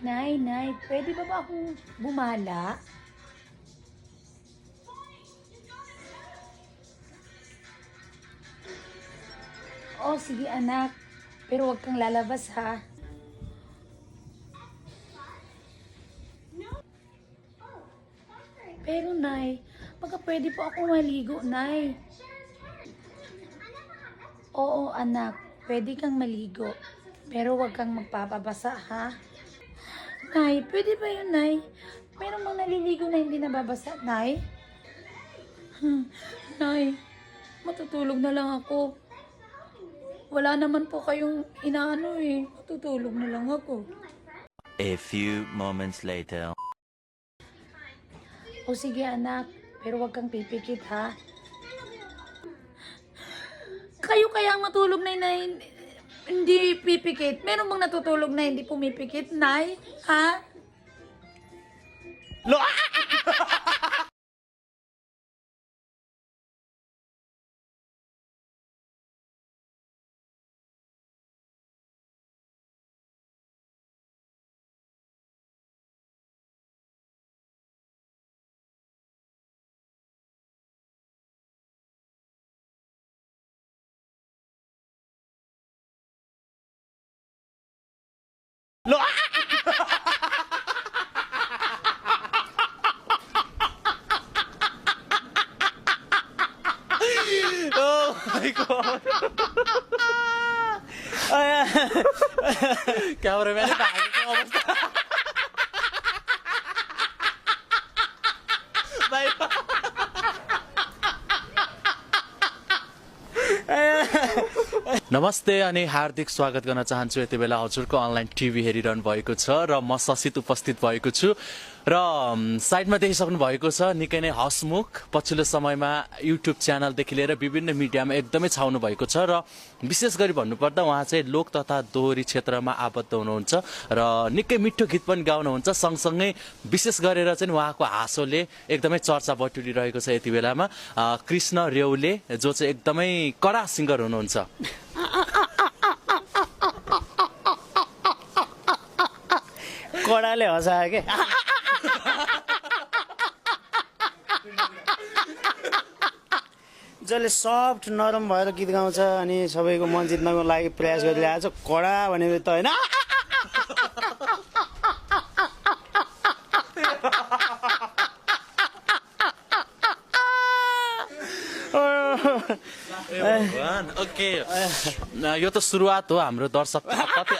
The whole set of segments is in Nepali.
Nay, pwede ba akong bumala? Oh, sige anak. Pero wag kang lalabas ha. Pero Nay, baka pwede po ako maligo, Nay. Oo anak, pwede kang maligo. Pero wag kang magpapabasa ha. Nay, pwede ba yun, Nay? Meron bang naliligo na hindi nababasa, Nay? Nay, matutulog na lang ako. Wala naman po kayong inaano eh. Matutulog na lang ako. A few moments later. O sige anak, pero wag kang pipikit ha. Kayo kaya ang matulog na hindi pipikit? Meron bang natutulog na hindi pumipikit, Nay? Ha? Oh my God! Ayan. Cameraman, bakit ko kamusta? Bye. नमस्ते अनि हार्दिक स्वागत गर्न चाहन्छु। यति बेला हजुरको अनलाइन टिभी हेरिरहनु भएको छ र म ससित उपस्थित भएको छु र साइडमा देखिसक्नु भएको छ निकै नै हसमुख। पछिल्लो समयमा युट्युब च्यानलदेखि लिएर विभिन्न मिडियामा एकदमै छाउनु भएको छ र विशेष गरी भन्नुपर्दा उहाँ चाहिँ लोक तथा दोहोरी क्षेत्रमा आबद्ध हुनुहुन्छ र निकै मिठो गीत पनि गाउनुहुन्छ। सँगसँगै विशेष गरेर चाहिँ उहाँको हाँसोले एकदमै चर्चा बटुलिरहेको छ। यति बेलामा कृष्ण रेउले जो चाहिँ एकदमै कडा सिङ्गर हुनुहुन्छ। कडाले हँसायो के जसले सफ्ट नरम भएर गीत गाउँछ अनि सबैको मन जित्नको लागि प्रयास गरिरहेको छ। कडा भनेको त होइन। ओके, यो त सुरुवात हो। हाम्रो दर्शक कति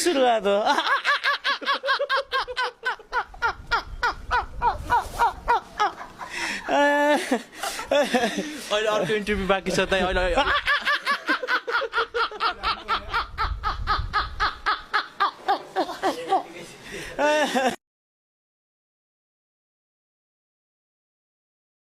सुरुवात हो। अहिले अर्को इन्टरभ्यू बाँकी छ त अहिले